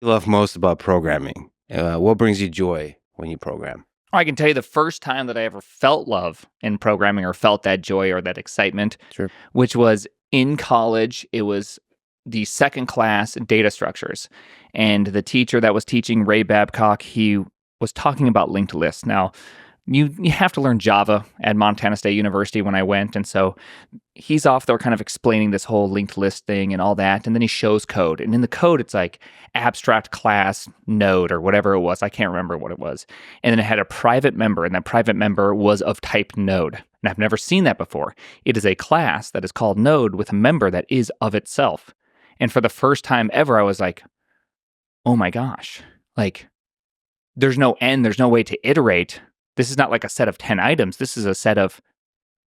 you love most about programming? What brings you joy when you program? I can tell you the first time that I ever felt love in programming or felt that joy or that excitement, Sure. which was in college. It was the second class, data structures. And the teacher that was teaching, Ray Babcock, he was talking about linked lists. Now, you have to learn Java at Montana State University when I went. And so he's off there kind of explaining this whole linked list thing and all that. And then he shows code. And in the code, it's like abstract class node or whatever it was. I can't remember what it was. And then it had a private member, and that private member was of type node. And I've never seen that before. It is a class that is called node with a member that is of itself. And for the first time ever, I was like, oh my gosh, like there's no end, there's no way to iterate. This is not like a set of 10 items. This is a set of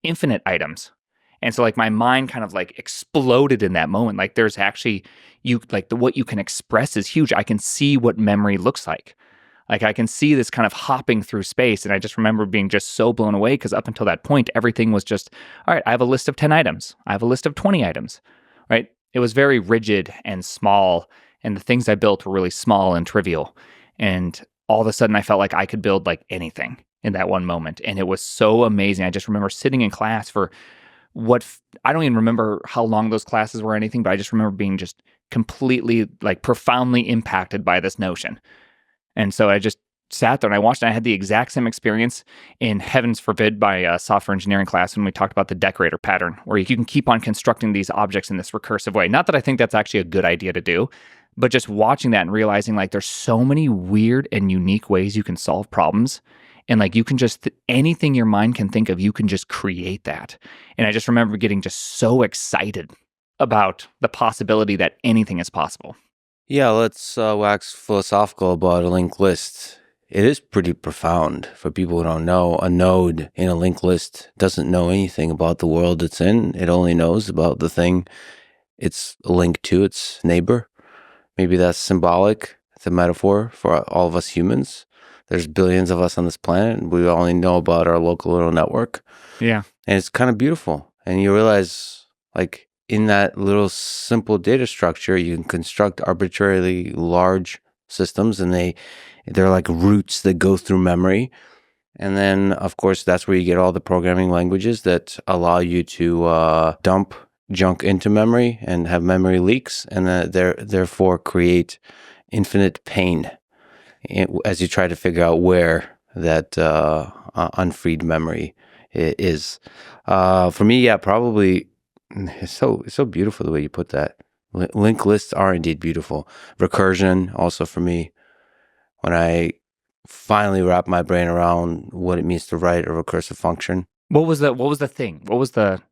infinite items. And so like my mind kind of like exploded in that moment. Like there's actually what you can express is huge. I can see what memory looks like. Like I can see this kind of hopping through space. And I just remember being just so blown away because up until that point, everything was just, all right, I have a list of 10 items. I have a list of 20 items, right? It was very rigid and small. And the things I built were really small and trivial. And all of a sudden I felt like I could build like anything in that one moment. And it was so amazing. I just remember sitting in class for I don't even remember how long those classes were or anything, but I just remember being just completely like profoundly impacted by this notion. And so I just sat there and I watched it. I had the exact same experience in, heavens forbid, my software engineering class when we talked about the decorator pattern, where you can keep on constructing these objects in this recursive way. Not that I think that's actually a good idea to do, but just watching that and realizing like there's so many weird and unique ways you can solve problems. And like you can just, anything your mind can think of, you can just create that. And I just remember getting just so excited about the possibility that anything is possible. Yeah, let's wax philosophical about a linked list. It is pretty profound for people who don't know. A node in a linked list doesn't know anything about the world it's in. It only knows about the thing it's linked to, its neighbor. Maybe that's symbolic. It's a metaphor for all of us humans. There's billions of us on this planet, and we only know about our local little network. Yeah. And it's kind of beautiful. And you realize, like, in that little simple data structure, you can construct arbitrarily large systems, and they're like roots that go through memory. And then, of course, that's where you get all the programming languages that allow you to dump junk into memory and have memory leaks, and therefore create infinite pain as you try to figure out where that unfreed memory is. For me, yeah, probably it's so beautiful the way you put that. Linked lists are indeed beautiful. Recursion also for me, when I finally wrap my brain around what it means to write a recursive function. What was the thing? What was the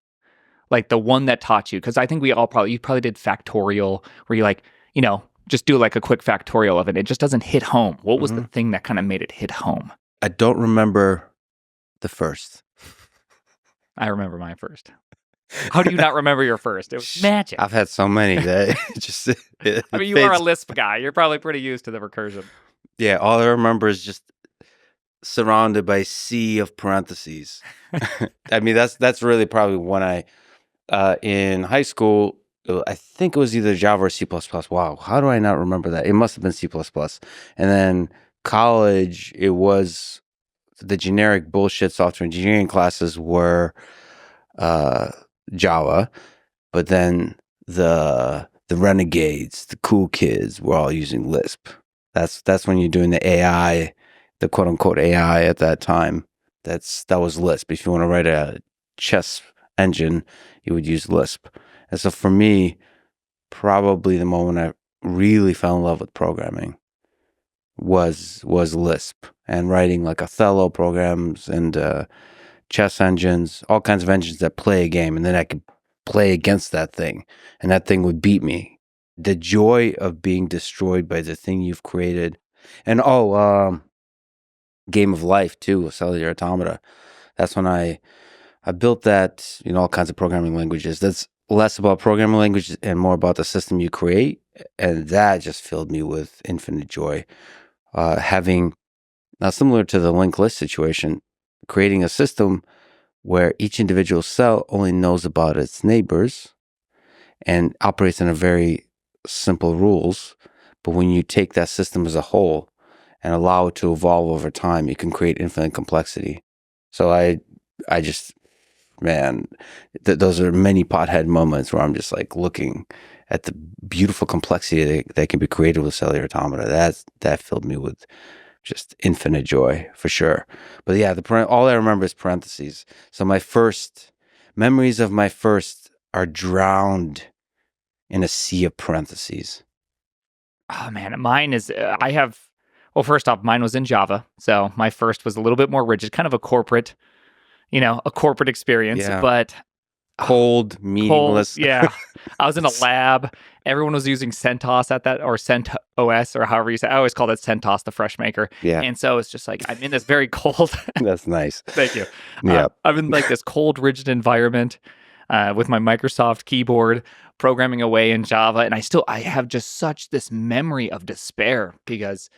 one that taught you? Because I think you probably did factorial, where you like, just do like a quick factorial of it. It just doesn't hit home. What was the thing that kind of made it hit home? I don't remember the first. I remember my first. How do you not remember your first? It was magic. I've had so many that just... I mean, you are a Lisp guy. You're probably pretty used to the recursion. Yeah, all I remember is just surrounded by a sea of parentheses. I mean, that's really probably when I, in high school, I think it was either Java or C++. Wow, how do I not remember that? It must have been C++. And then college, it was the generic bullshit software engineering classes were Java, but then the renegades, the cool kids, were all using Lisp. That's when you're doing the AI, the quote unquote AI at that time. That was Lisp. If you want to write a chess engine, you would use Lisp. And so for me, probably the moment I really fell in love with programming was Lisp, and writing like Othello programs and chess engines, all kinds of engines that play a game, and then I could play against that thing, and that thing would beat me. The joy of being destroyed by the thing you've created. And Game of Life too, Cellular Automata. That's when I built that, all kinds of programming languages. That's less about programming languages and more about the system you create. And that just filled me with infinite joy. Having, now similar to the linked list situation, creating a system where each individual cell only knows about its neighbors and operates in a very simple rules, But when you take that system as a whole and allow it to evolve over time, you can create infinite complexity. So I just, man, those are many pothead moments where I'm just like looking at the beautiful complexity that can be created with cellular automata. That filled me with just infinite joy for sure. But yeah, all I remember is parentheses. So my first memories of my first are drowned in a sea of parentheses. Oh man, mine is well, first off, mine was in Java. So my first was a little bit more rigid, kind of a corporate experience, Yeah. but Cold, meaningless. Yeah. I was in a lab. Everyone was using CentOS at that, or CentOS, or however you say. I always called it CentOS, the fresh maker. Yeah. And so it's just like, I'm in this very cold. That's nice. Thank you. Yeah. I'm in like this cold, rigid environment with my Microsoft keyboard, programming away in Java. And I have just such this memory of despair because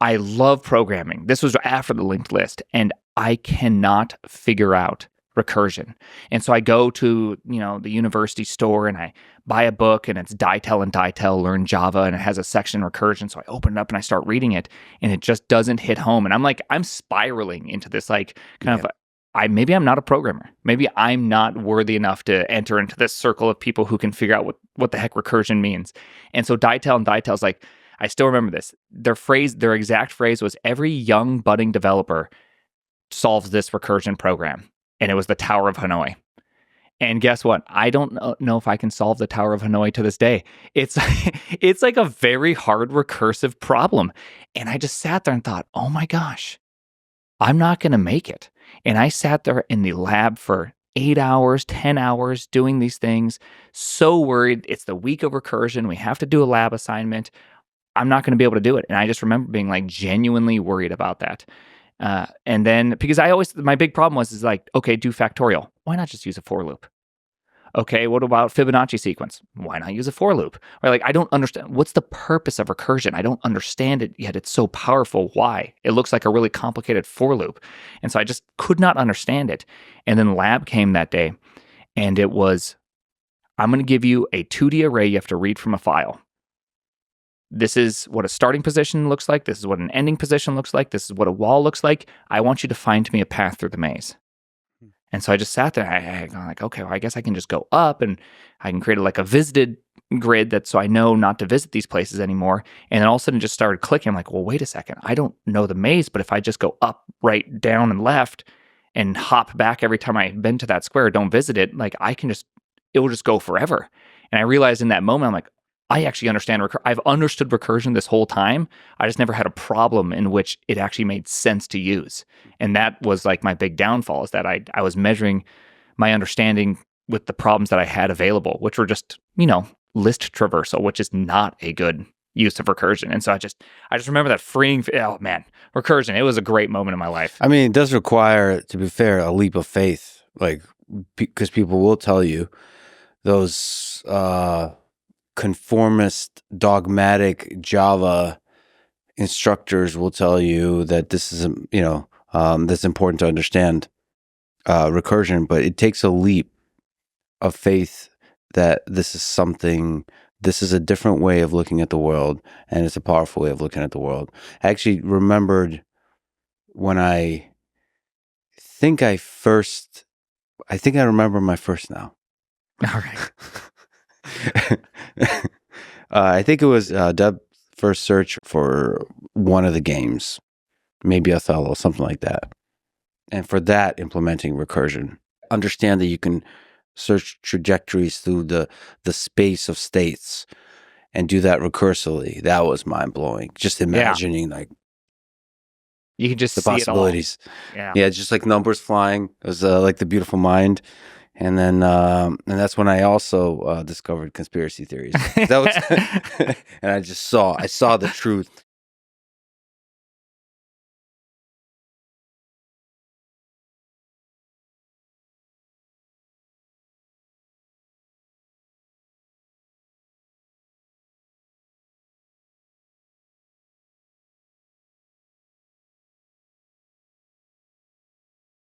I love programming. This was after the linked list, and I cannot figure out recursion. And so I go to, the university store and I buy a book, and it's Dytel and Dytel Learn Java, and it has a section recursion. So I open it up and I start reading it, and it just doesn't hit home. And I'm spiraling into this maybe I'm not a programmer. Maybe I'm not worthy enough to enter into this circle of people who can figure out what the heck recursion means. And so Dytel and Dytel's like, I still remember this. Their exact phrase was, every young budding developer solves this recursion program. And it was the Tower of Hanoi. And guess what? I don't know if I can solve the Tower of Hanoi to this day. It's it's like a very hard recursive problem. And I just sat there and thought, oh my gosh, I'm not going to make it. And I sat there in the lab for 8 hours, 10 hours doing these things, so worried. It's the week of recursion. We have to do a lab assignment. I'm not going to be able to do it. And I just remember being like genuinely worried about that. And then, because my big problem was like, okay, do factorial. Why not just use a for loop? Okay, what about Fibonacci sequence? Why not use a for loop? Or like, I don't understand. What's the purpose of recursion? I don't understand it yet. It's so powerful. Why? It looks like a really complicated for loop. And so I just could not understand it. And then lab came that day, and it was, I'm going to give you a 2D array you have to read from a file. This is what a starting position looks like. This is what an ending position looks like. This is what a wall looks like. I want you to find me a path through the maze. And so I just sat there. I'm like, okay, well, I guess I can just go up and I can create like a visited grid so I know not to visit these places anymore. And then all of a sudden it just started clicking. I'm like, well, wait a second. I don't know the maze, but if I just go up, right, down, and left and hop back every time I've been to that square, don't visit it, like it will just go forever. And I realized in that moment, I'm like, I actually understand I've understood recursion this whole time. I just never had a problem in which it actually made sense to use. And that was like my big downfall, is that I was measuring my understanding with the problems that I had available, which were just, list traversal, which is not a good use of recursion. And so I just remember that freeing, oh man, recursion, it was a great moment in my life. I mean, it does require, to be fair, a leap of faith, like, because people will tell you those conformist, dogmatic Java instructors will tell you that this is, that's important to understand recursion, but it takes a leap of faith that this is a different way of looking at the world, and it's a powerful way of looking at the world. I actually remembered when I remember my first now. All right. I think it was Deb first search for one of the games, maybe Othello, something like that. And for that, implementing recursion. Understand that you can search trajectories through the space of states and do that recursively. That was mind-blowing. Just imagining like you can just the see possibilities. It all. Yeah, just like numbers flying. It was like The Beautiful Mind. And then, and that's when I also discovered conspiracy theories. That was, and I saw the truth